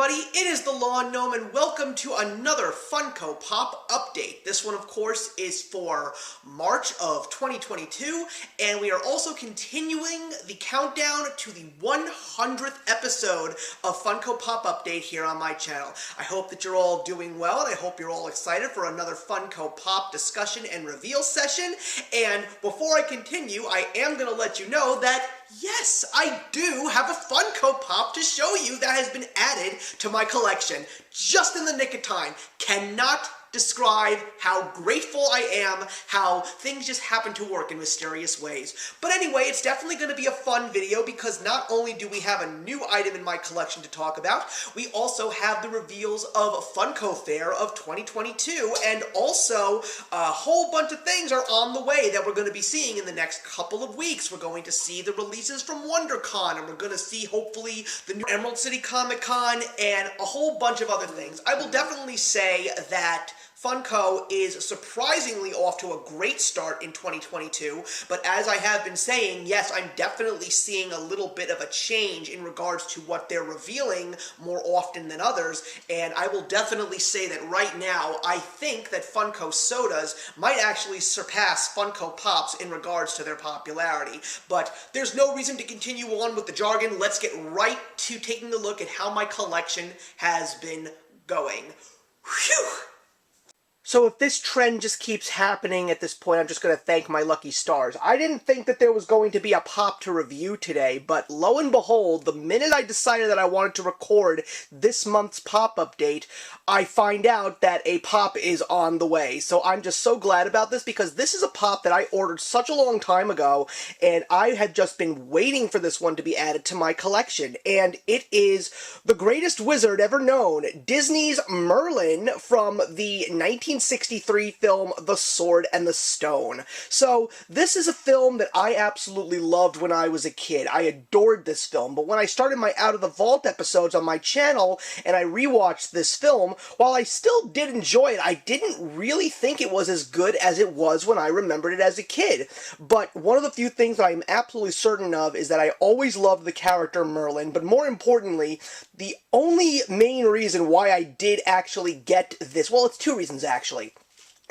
everybody, it is the Lawn Gnome and welcome to another Funko Pop update. This one, of course, is for March of 2022, and we are also continuing the countdown to the 100th episode of Funko Pop Update here on my channel. I hope that you're all doing well, and I hope you're all excited for another Funko Pop discussion and reveal session. And before I continue, I am going to let you know that yes, I do have a Funko Pop to show you that has been added to my collection just in the nick of time. Cannot describe how grateful I am, how things just happen to work in mysterious ways. But anyway, it's definitely going to be a fun video because not only do we have a new item in my collection to talk about, we also have the reveals of Funko Fair of 2022, and also a whole bunch of things are on the way that we're going to be seeing in the next couple of weeks. We're going to see the releases from WonderCon, and we're going to see hopefully the new Emerald City Comic Con, and a whole bunch of other things. I will definitely say that Funko is surprisingly off to a great start in 2022, but as I have been saying, yes, I'm definitely seeing a little bit of a change in regards to what they're revealing more often than others, and I will definitely say that right now, I think that Funko Sodas might actually surpass Funko Pops in regards to their popularity. But there's no reason to continue on with the jargon. Let's get right to taking a look at how my collection has been going. Whew! So if this trend just keeps happening at this point, I'm just going to thank my lucky stars. I didn't think that there was going to be a pop to review today, but lo and behold, the minute I decided that I wanted to record this month's pop update, I find out that a pop is on the way. So I'm just so glad about this because this is a pop that I ordered such a long time ago, and I had just been waiting for this one to be added to my collection. And it is the greatest wizard ever known, Disney's Merlin from the 1963 film The Sword and the Stone. So this is a film that I absolutely loved when I was a kid. I adored this film, but when I started my Out of the Vault episodes on my channel and I rewatched this film, while I still did enjoy it, I didn't really think it was as good as it was when I remembered it as a kid. But one of the few things that I'm absolutely certain of is that I always loved the character Merlin, but more importantly, the only main reason why I did actually get this, well, it's two reasons actually.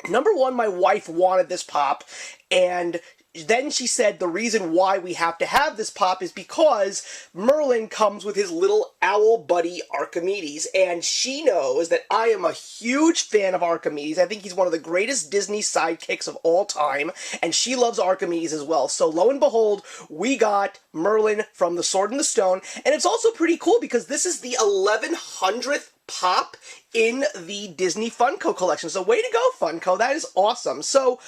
Number one, my wife wanted this pop, and then she said the reason why we have to have this pop is because Merlin comes with his little owl buddy Archimedes, and she knows that I am a huge fan of Archimedes. I think he's one of the greatest Disney sidekicks of all time, and she loves Archimedes as well. So lo and behold, we got Merlin from The Sword and the Stone, and it's also pretty cool because this is the 1100th pop in the Disney Funko collection. So way to go, Funko. That is awesome. So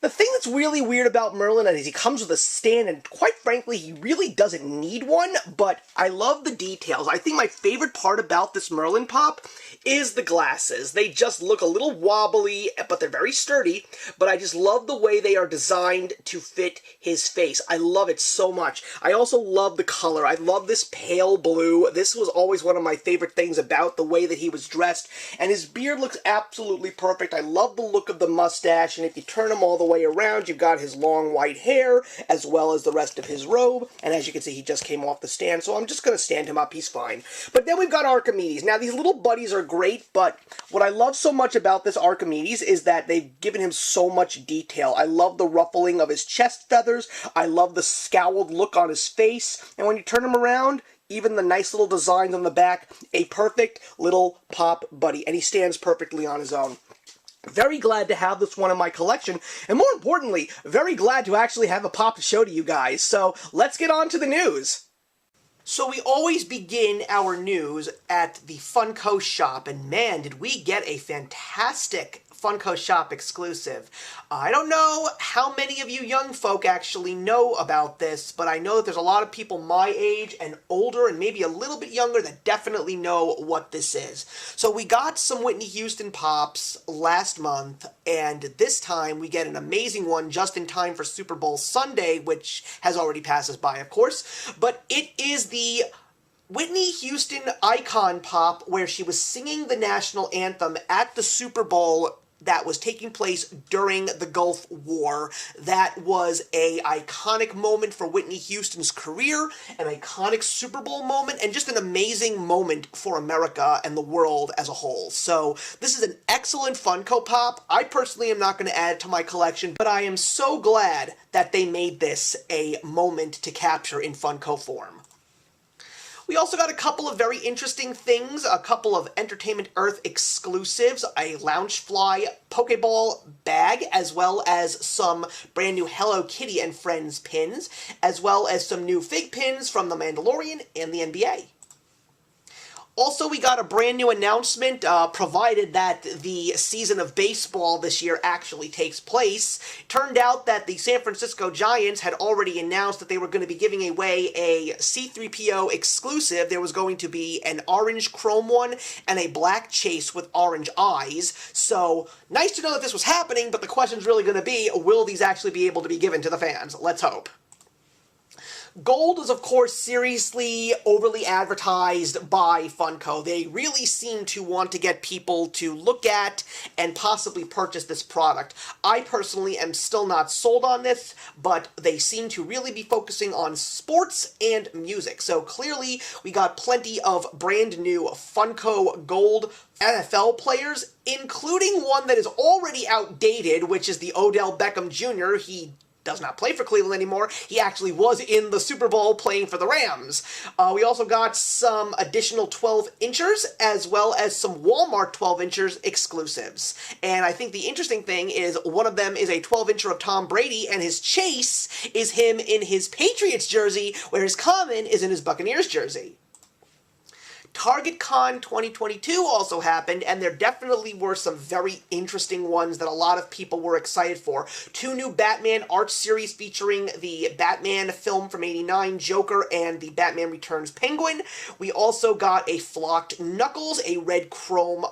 the thing that's really weird about Merlin is he comes with a stand, and quite frankly, he really doesn't need one, but I love the details. I think my favorite part about this Merlin pop is the glasses. They just look a little wobbly, but they're very sturdy, but I just love the way they are designed to fit his face. I love it so much. I also love the color. I love this pale blue. This was always one of my favorite things about the way that he was dressed, and his beard looks absolutely perfect. I love the look of the mustache, and if you turn him all the way around, you've got his long white hair, as well as the rest of his robe, and as you can see, he just came off the stand, so I'm just going to stand him up, he's fine. But then we've got Archimedes. Now, these little buddies are great, but what I love so much about this Archimedes is that they've given him so much detail. I love the ruffling of his chest feathers, I love the scowled look on his face, and when you turn him around, even the nice little designs on the back, a perfect little pop buddy, and he stands perfectly on his own. Very glad to have this one in my collection, and more importantly, very glad to actually have a pop to show to you guys. So let's get on to the news. So we always begin our news at the Funko shop, and man, did we get a fantastic Funko shop exclusive. I don't know how many of you young folk actually know about this, but I know that there's a lot of people my age and older and maybe a little bit younger that definitely know what this is. So we got some Whitney Houston pops last month, and this time we get an amazing one just in time for Super Bowl Sunday, which has already passed us by, of course, but it is the Whitney Houston icon pop where she was singing the national anthem at the Super Bowl that was taking place during the Gulf War. That was a iconic moment for Whitney Houston's career, an iconic Super Bowl moment, and just an amazing moment for America and the world as a whole. So this is an excellent Funko Pop. I personally am not going to add it to my collection, but I am so glad that they made this a moment to capture in Funko form. We also got a couple of very interesting things, a couple of Entertainment Earth exclusives, a Loungefly Pokeball bag, as well as some brand new Hello Kitty and Friends pins, as well as some new Fig pins from The Mandalorian and the NBA. Also, we got a brand new announcement, provided that the season of baseball this year actually takes place. Turned out that the San Francisco Giants had already announced that they were going to be giving away a C-3PO exclusive. There was going to be an orange chrome one and a black chase with orange eyes. So, nice to know that this was happening, but the question's really going to be, will these actually be able to be given to the fans? Let's hope. Gold is, of course, seriously overly advertised by Funko. They really seem to want to get people to look at and possibly purchase this product. I personally am still not sold on this, but they seem to really be focusing on sports and music. So clearly, we got plenty of brand new Funko Gold NFL players, including one that is already outdated, which is the Odell Beckham Jr. He does not play for Cleveland anymore. He actually was in the Super Bowl playing for the Rams. We also got some additional 12-inchers, as well as some Walmart 12-inchers exclusives. And I think the interesting thing is one of them is a 12-incher of Tom Brady, and his chase is him in his Patriots jersey, where his common is in his Buccaneers jersey. Target Con 2022 also happened, and there definitely were some very interesting ones that a lot of people were excited for. 2 new Batman art series featuring the Batman film from '89, Joker, and the Batman Returns Penguin. We also got a flocked Knuckles, a red chrome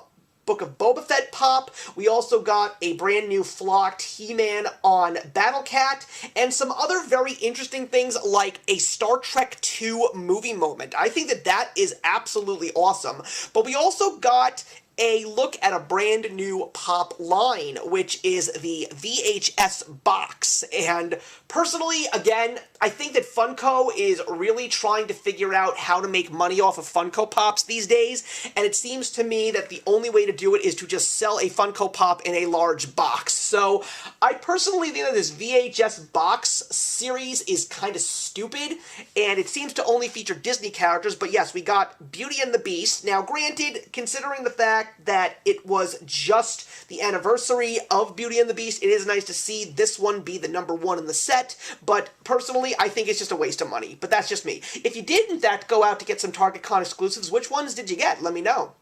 Book of Boba Fett pop. We also got a brand new flocked He-Man on Battle Cat, and some other very interesting things like a Star Trek II movie moment. I think that that is absolutely awesome. But we also got a look at a brand new pop line, which is the Vhs Box. And personally, again, I think that Funko is really trying to figure out how to make money off of Funko Pops these days, and it seems to me that the only way to do it is to just sell a Funko Pop in a large box. So I personally think that this VHS Box series is kind of stupid, and it seems to only feature Disney characters, but yes, we got Beauty and the Beast. Now, granted, considering the fact that it was just the anniversary of Beauty and the Beast, it is nice to see this one be the #1 in the set, but personally, I think it's just a waste of money. But that's just me. If you did, in fact, go out to get some Target Con exclusives, which ones did you get? Let me know.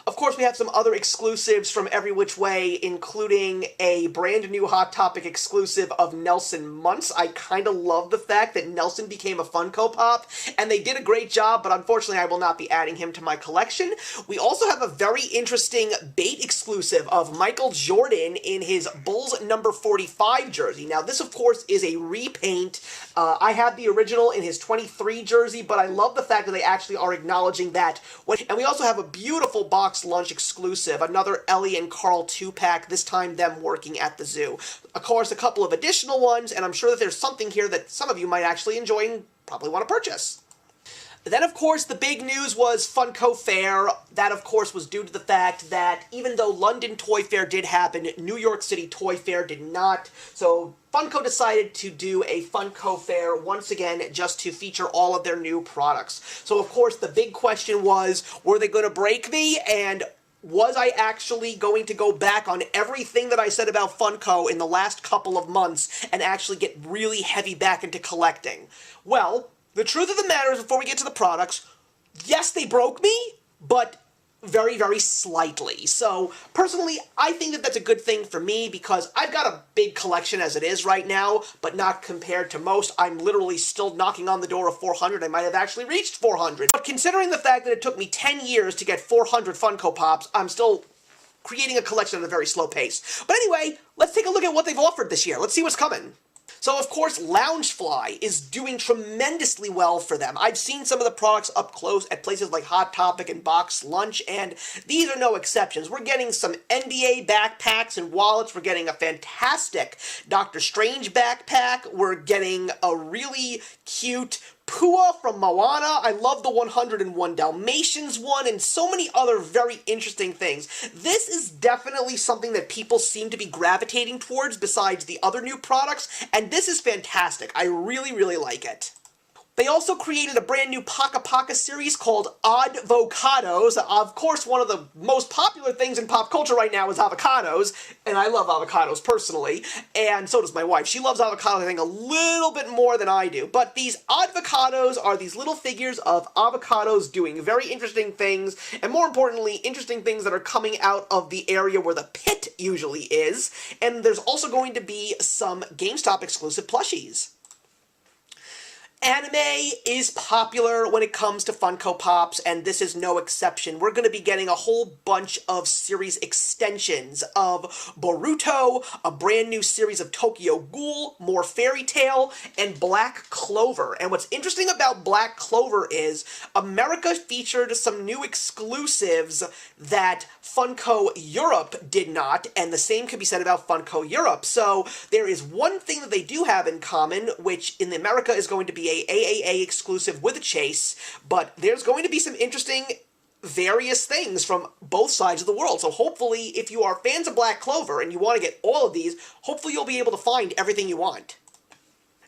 Of course, we have some other exclusives from every which way, including a brand new Hot Topic exclusive of Nelson Muntz. I kind of love the fact that Nelson became a Funko Pop, and they did a great job, but unfortunately I will not be adding him to my collection. We also have a very interesting bait exclusive of Michael Jordan in his Bulls #45 jersey. Now, this, of course, is a repaint. I have the original in his 23 jersey, but I love the fact that they actually are acknowledging that. And we also have a beautiful box lunch exclusive, another Ellie and Carl 2-pack, this time them working at the zoo. Of course, a couple of additional ones, and I'm sure that there's something here that some of you might actually enjoy and probably want to purchase. Then, of course, the big news was Funko Fair. That, of course, was due to the fact that even though London Toy Fair did happen, New York City Toy Fair did not. So Funko decided to do a Funko Fair once again just to feature all of their new products. So, of course, the big question was, were they going to break me? And was I actually going to go back on everything that I said about Funko in the last couple of months and actually get really heavy back into collecting? Well, the truth of the matter is, before we get to the products, yes, they broke me, but very, very slightly. So, personally, I think that that's a good thing for me because I've got a big collection as it is right now, but not compared to most. I'm literally still knocking on the door of 400. I might have actually reached 400. But considering the fact that it took me 10 years to get 400 Funko Pops, I'm still creating a collection at a very slow pace. But anyway, let's take a look at what they've offered this year. Let's see what's coming. So, of course, Loungefly is doing tremendously well for them. I've seen some of the products up close at places like Hot Topic and Box Lunch, and these are no exceptions. We're getting some NBA backpacks and wallets. We're getting a fantastic Doctor Strange backpack. We're getting a really cute Pua from Moana. I love the 101 Dalmatians one, and so many other very interesting things. This is definitely something that people seem to be gravitating towards besides the other new products, and this is fantastic. I really, really like it. They also created a brand new Paka Paka series called Oddvocados. Of course, one of the most popular things in pop culture right now is avocados, and I love avocados personally, and so does my wife. She loves avocados, I think, a little bit more than I do. But these Oddvocados are these little figures of avocados doing very interesting things, and more importantly, interesting things that are coming out of the area where the pit usually is. And there's also going to be some GameStop exclusive plushies. Anime is popular when it comes to Funko Pops, and this is no exception. We're going to be getting a whole bunch of series extensions of Boruto, a brand new series of Tokyo Ghoul, more Fairy Tail, and Black Clover. And what's interesting about Black Clover is America featured some new exclusives that Funko Europe did not, and the same could be said about Funko Europe. So there is one thing that they do have in common, which in America is going to be a AAA exclusive with a chase, but there's going to be some interesting various things from both sides of the world. So hopefully, if you are fans of Black Clover and you want to get all of these, hopefully you'll be able to find everything you want.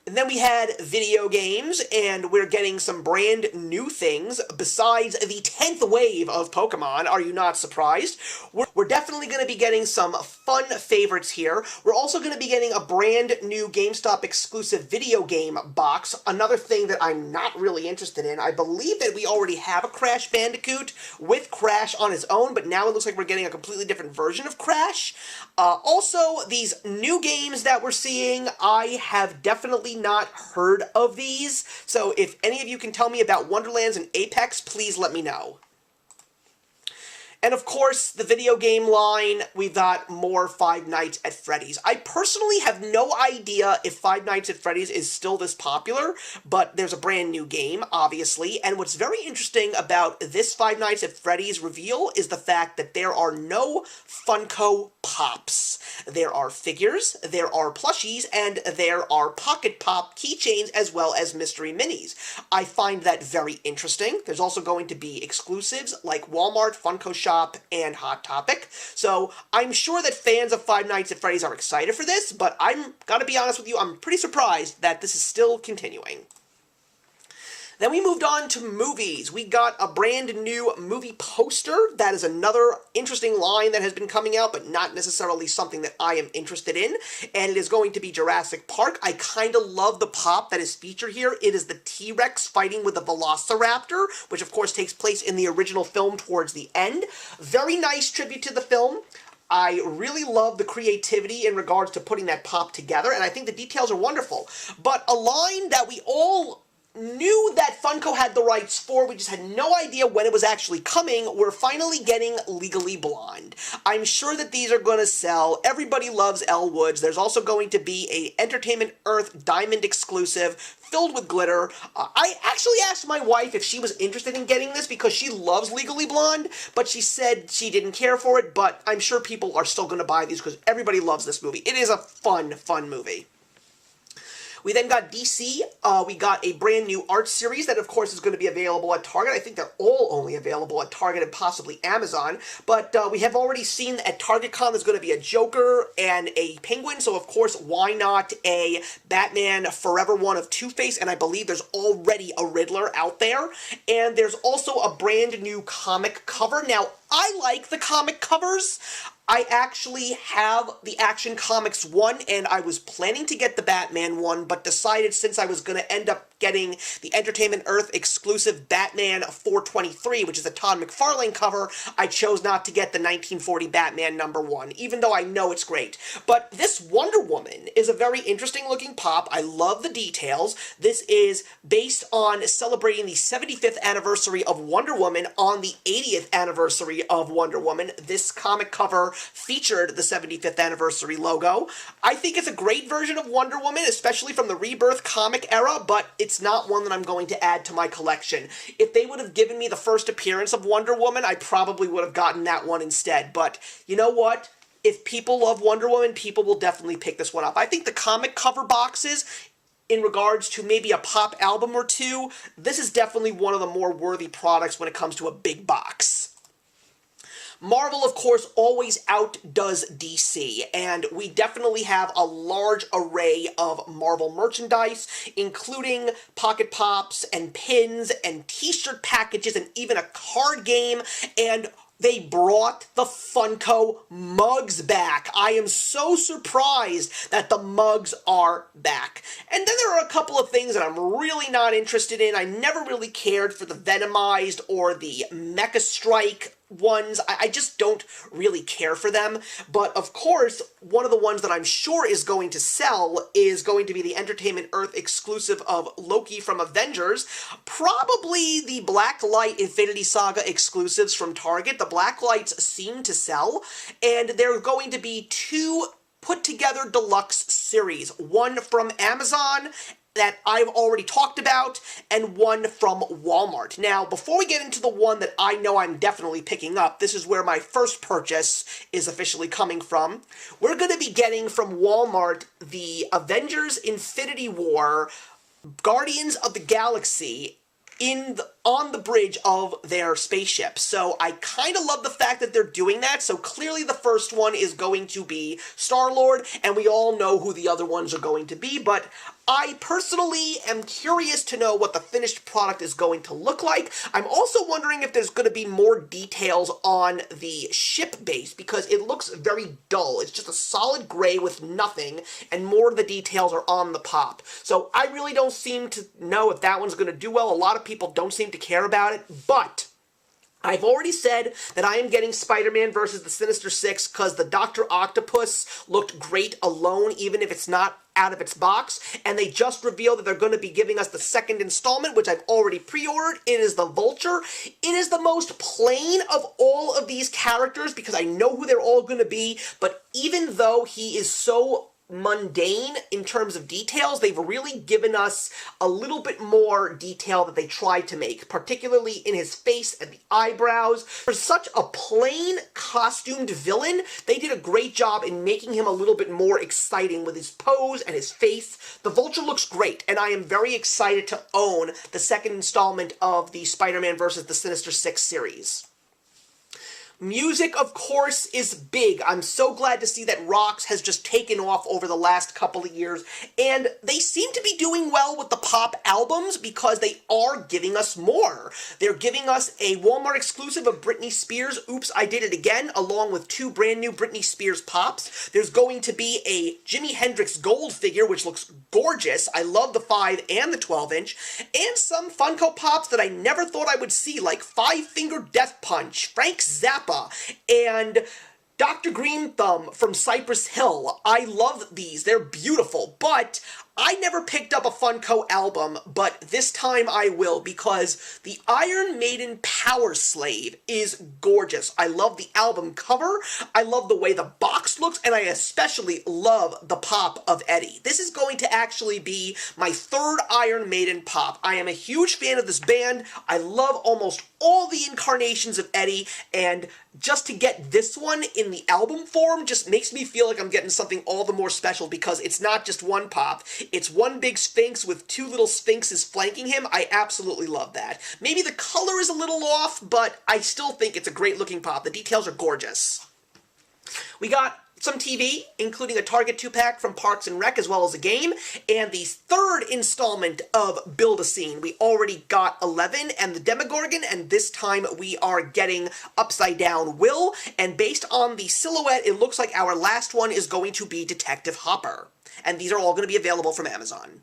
And then we had video games, and we're getting some brand new things besides the 10th wave of Pokemon. Are you not surprised? We're definitely going to be getting some fun favorites here. We're also going to be getting a brand new GameStop exclusive video game box, another thing that I'm not really interested in. I believe that we already have a Crash Bandicoot with Crash on his own, but now it looks like we're getting a completely different version of Crash. Also, these new games that we're seeing, I have definitely not heard of these, so if any of you can tell me about Wonderlands and Apex, please let me know. And of course, the video game line, we've got more Five Nights at Freddy's. I personally have no idea if Five Nights at Freddy's is still this popular, but there's a brand new game, obviously, and what's very interesting about this Five Nights at Freddy's reveal is the fact that there are no Funko Pops. There are figures, there are plushies, and there are Pocket Pop keychains as well as mystery minis. I find that very interesting. There's also going to be exclusives like Walmart, Funko Shop, and Hot Topic. So I'm sure that fans of Five Nights at Freddy's are excited for this, but I'm gotta be honest with you, I'm pretty surprised that this is still continuing. Then we moved on to movies. We got a brand new movie poster. That is another interesting line that has been coming out, but not necessarily something that I am interested in. And it is going to be Jurassic Park. I kind of love the pop that is featured here. It is the T-Rex fighting with the Velociraptor, which of course takes place in the original film towards the end. Very nice tribute to the film. I really love the creativity in regards to putting that pop together, and I think the details are wonderful. But a line that we all knew that Funko had the rights for, we just had no idea when it was actually coming. We're finally getting Legally Blonde. I'm sure that these are going to sell. Everybody loves Elle Woods. There's also going to be a Entertainment Earth Diamond exclusive filled with glitter. I actually asked my wife if she was interested in getting this because she loves Legally Blonde, but she said she didn't care for it, but I'm sure people are still going to buy these because everybody loves this movie. It is a fun, fun movie. We then got DC. We got a brand new art series that, of course, is going to be available at Target. I think they're all only available at Target and possibly Amazon. But we have already seen at TargetCon there's going to be a Joker and a Penguin. So, of course, why not a Batman Forever one of Two-Face? And I believe there's already a Riddler out there. And there's also a brand new comic cover. Now, I like the comic covers. I actually have the Action Comics one, and I was planning to get the Batman one, but decided since I was going to end up getting the Entertainment Earth exclusive Batman 423, which is a Todd McFarlane cover, I chose not to get the 1940 Batman #1, even though I know it's great. But this Wonder Woman is a very interesting looking pop. I love the details. This is based on celebrating the 75th anniversary of Wonder Woman on the 80th anniversary anniversary of Wonder Woman. This comic cover featured the 75th anniversary logo. I think it's a great version of Wonder Woman, especially from the Rebirth comic era, but it's not one that I'm going to add to my collection. If they would have given me the first appearance of Wonder Woman, I probably would have gotten that one instead. But you know what? If people love Wonder Woman, people will definitely pick this one up. I think the comic cover boxes, in regards to maybe a pop album or two, this is definitely one of the more worthy products when it comes to a big box. Marvel, of course, always outdoes DC, and we definitely have a large array of Marvel merchandise, including pocket pops and pins and t-shirt packages and even a card game, and they brought the Funko mugs back. I am so surprised that the mugs are back. And then there are a couple of things that I'm really not interested in. I never really cared for the Venomized or the Mecha Strike ones. I just don't really care for them. But of course, one of the ones that I'm sure is going to sell is going to be the Entertainment Earth exclusive of Loki from Avengers. Probably the Blacklight Infinity Saga exclusives from Target. The Blacklights seem to sell, and there are going to be two put-together deluxe series. One from Amazon that I've already talked about, and one from Walmart. Now, before we get into the one that I know I'm definitely picking up, this is where my first purchase is officially coming from. We're going to be getting from Walmart the Avengers Infinity War Guardians of the Galaxy on the bridge of their spaceship. So I kind of love the fact that they're doing that. So clearly the first one is going to be Star-Lord, and we all know who the other ones are going to be, but I personally am curious to know what the finished product is going to look like. I'm also wondering if there's going to be more details on the ship base, because it looks very dull. It's just a solid gray with nothing, and more of the details are on the pop. So I really don't seem to know if that one's going to do well. A lot of people don't seem to care about it, but I've already said that I am getting Spider-Man versus the Sinister Six because the Dr. Octopus looked great alone, even if it's not out of its box, and they just revealed that they're going to be giving us the second installment, which I've already pre-ordered. It is the Vulture. It is the most plain of all of these characters because I know who they're all going to be, but even though he is so mundane in terms of details, they've really given us a little bit more detail that they tried to make, particularly in his face and the eyebrows. For such a plain costumed villain, they did a great job in making him a little bit more exciting with his pose and his face. The Vulture looks great, and I am very excited to own the second installment of the Spider-Man vs. the Sinister Six series. Music, of course, is big. I'm so glad to see that Rocks has just taken off over the last couple of years, and they seem to be doing well with the pop albums because they are giving us more. They're giving us a Walmart exclusive of Britney Spears' Oops, I Did It Again, along with two brand new Britney Spears pops. There's going to be a Jimi Hendrix gold figure, which looks gorgeous. I love the 5 and the 12-inch, and some Funko Pops that I never thought I would see, like Five Finger Death Punch, Frank Zappa, and Dr. Green Thumb from Cypress Hill. I love these. They're beautiful, but I never picked up a Funko album, but this time I will, because the Iron Maiden Power Slave is gorgeous. I love the album cover, I love the way the box looks, and I especially love the pop of Eddie. This is going to actually be my third Iron Maiden pop. I am a huge fan of this band. I love almost all the incarnations of Eddie, and just to get this one in the album form just makes me feel like I'm getting something all the more special, because it's not just one pop. It's one big Sphinx with two little Sphinxes flanking him. I absolutely love that. Maybe the color is a little off, but I still think it's a great looking pop. The details are gorgeous. We got some TV, including a Target 2-pack from Parks and Rec, as well as a game, and the third installment of Build-A-Scene. We already got 11 and the Demogorgon, and this time we are getting Upside Down Will, and based on the silhouette, it looks like our last one is going to be Detective Hopper. And these are all going to be available from Amazon.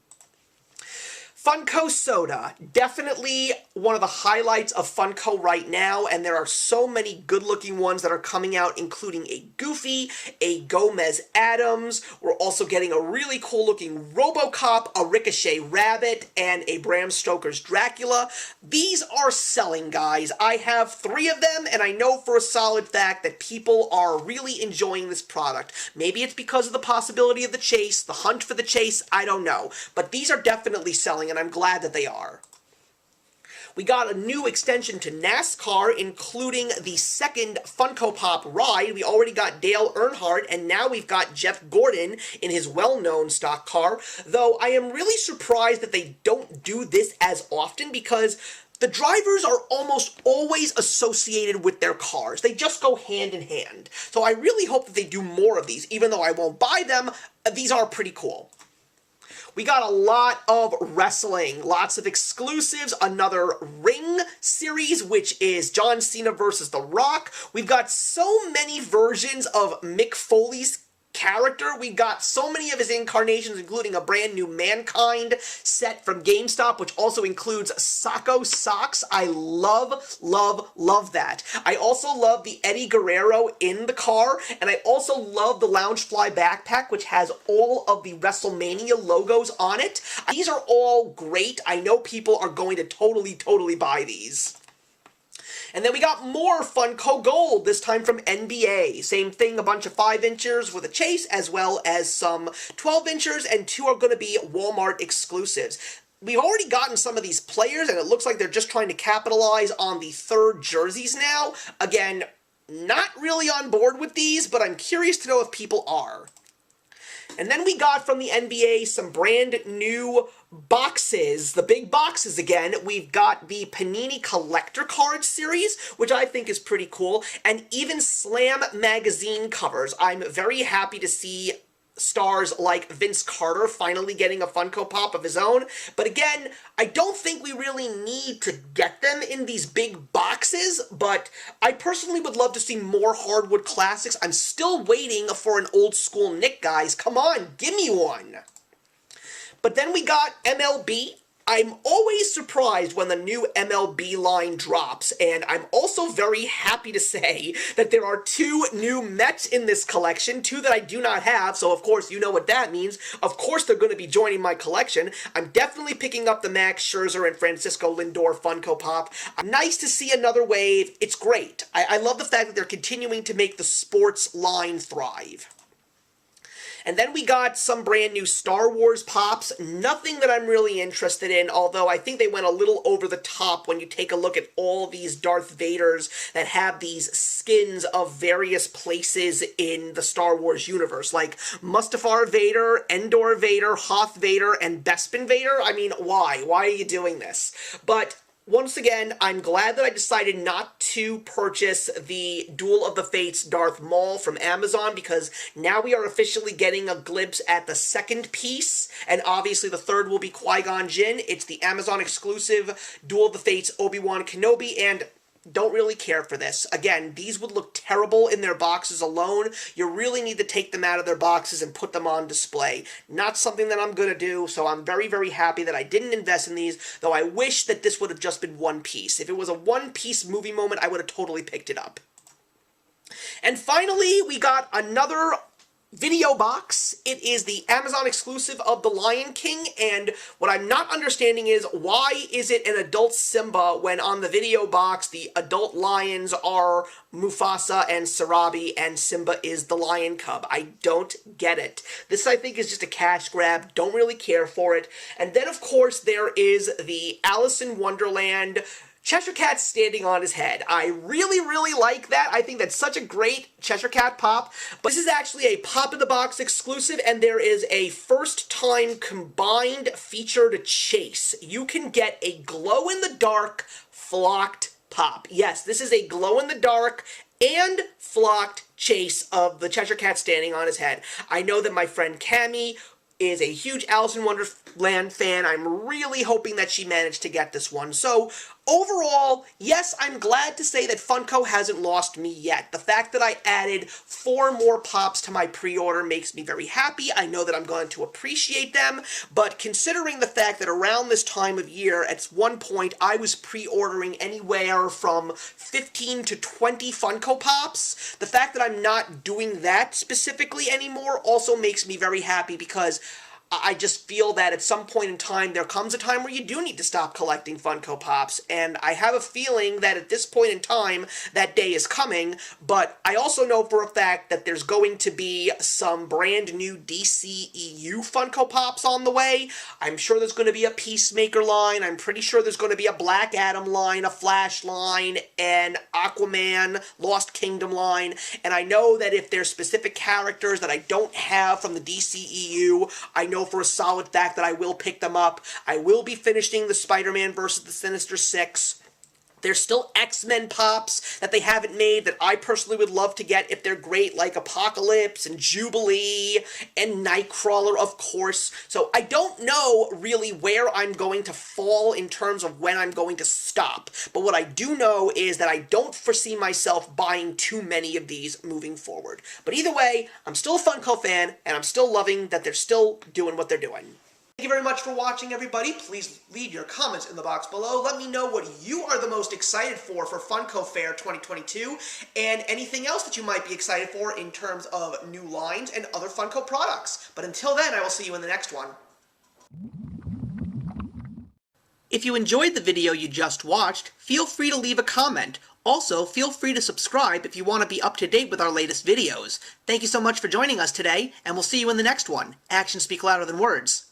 Funko Soda, definitely one of the highlights of Funko right now, and there are so many good-looking ones that are coming out, including a Goofy, a Gomez Adams. We're also getting a really cool-looking RoboCop, a Ricochet Rabbit, and a Bram Stoker's Dracula. These are selling, guys. I have 3 of them, and I know for a solid fact that people are really enjoying this product. Maybe it's because of the possibility of the chase, the hunt for the chase, I don't know. But these are definitely selling, and I'm glad that they are. We got a new extension to NASCAR, including the second Funko Pop ride. We already got Dale Earnhardt, and now we've got Jeff Gordon in his well-known stock car, though I am really surprised that they don't do this as often, because the drivers are almost always associated with their cars. They just go hand in hand. So I really hope that they do more of these. Even though I won't buy them, these are pretty cool. We got a lot of wrestling, lots of exclusives, another Ring series, which is John Cena versus The Rock. We've got so many versions of Mick Foley's character. We got so many of his incarnations, including a brand new Mankind set from GameStop, which also includes Sacco socks. I love, love, love that. I also love the Eddie Guerrero in the car, and I also love the Loungefly backpack, which has all of the WrestleMania logos on it. These are all great. I know people are going to totally buy these. And then we got more Funko Gold, this time from NBA. Same thing, a bunch of 5-inchers with a chase, as well as some 12-inchers, and 2 are going to be Walmart exclusives. We've already gotten some of these players, and it looks like they're just trying to capitalize on the 3rd jerseys now. Again, not really on board with these, but I'm curious to know if people are. And then we got from the NBA some brand new boxes, the big boxes again. We've got the Panini Collector Card series, which I think is pretty cool, and even Slam magazine covers. I'm very happy to see stars like Vince Carter finally getting a Funko Pop of his own, but again, I don't think we really need to get them in these big boxes, but I personally would love to see more hardwood classics. I'm still waiting for an old school Nick, guys. Come on, give me one. But then we got MLB. I'm always surprised when the new MLB line drops, and I'm also very happy to say that there are 2 new Mets in this collection, 2 that I do not have, so of course you know what that means. Of course they're going to be joining my collection. I'm definitely picking up the Max Scherzer and Francisco Lindor Funko Pop. Nice to see another wave. It's great. I love the fact that they're continuing to make the sports line thrive. And then we got some brand new Star Wars Pops, nothing that I'm really interested in, although I think they went a little over the top when you take a look at all these Darth Vaders that have these skins of various places in the Star Wars universe, like Mustafar Vader, Endor Vader, Hoth Vader, and Bespin Vader. I mean, why? Why are you doing this? But once again, I'm glad that I decided not to purchase the Duel of the Fates Darth Maul from Amazon, because now we are officially getting a glimpse at the 2nd piece, and obviously the 3rd will be Qui-Gon Jinn. It's the Amazon exclusive Duel of the Fates Obi-Wan Kenobi, and don't really care for this. Again, these would look terrible in their boxes alone. You really need to take them out of their boxes and put them on display. Not something that I'm going to do, so I'm very happy that I didn't invest in these, though I wish that this would have just been one piece. If it was a one-piece movie moment, I would have totally picked it up. And finally, we got another video box. It is the Amazon exclusive of The Lion King, and what I'm not understanding is, why is it an adult Simba when on the video box the adult lions are Mufasa and Sarabi and Simba is the lion cub? I don't get it. This, I think, is just a cash grab. Don't really care for it. And then, of course, there is the Alice in Wonderland Cheshire Cat standing on his head. I really like that. I think that's such a great Cheshire Cat pop. But this is actually a pop-in-the-box exclusive, and there is a first-time combined featured chase. You can get a glow-in-the-dark flocked pop. Yes, this is a glow-in-the-dark and flocked chase of the Cheshire Cat standing on his head. I know that my friend Cammie is a huge Alice in Wonderland fan. I'm really hoping that she managed to get this one. So, overall, yes, I'm glad to say that Funko hasn't lost me yet. The fact that I added 4 more pops to my pre-order makes me very happy. I know that I'm going to appreciate them, but considering the fact that around this time of year, at one point, I was pre-ordering anywhere from 15 to 20 Funko Pops, the fact that I'm not doing that specifically anymore also makes me very happy, because I just feel that at some point in time, there comes a time where you do need to stop collecting Funko Pops, and I have a feeling that at this point in time, that day is coming, but I also know for a fact that there's going to be some brand new DCEU Funko Pops on the way. I'm sure there's going to be a Peacemaker line, I'm pretty sure there's going to be a Black Adam line, a Flash line, an Aquaman, Lost Kingdom line, and I know that if there's specific characters that I don't have from the DCEU, I know for a solid fact that I will pick them up. I will be finishing the Spider-Man vs. the Sinister Six. There's still X-Men Pops that they haven't made that I personally would love to get if they're great, like Apocalypse and Jubilee and Nightcrawler, of course. So I don't know really where I'm going to fall in terms of when I'm going to stop. But what I do know is that I don't foresee myself buying too many of these moving forward. But either way, I'm still a Funko fan, and I'm still loving that they're still doing what they're doing. Thank you very much for watching, everybody. Please leave your comments in the box below. Let me know what you are the most excited for Funko Fair 2022, and anything else that you might be excited for in terms of new lines and other Funko products. But until then, I will see you in the next one. If you enjoyed the video you just watched, feel free to leave a comment. Also, feel free to subscribe if you want to be up to date with our latest videos. Thank you so much for joining us today, and we'll see you in the next one. Actions speak louder than words.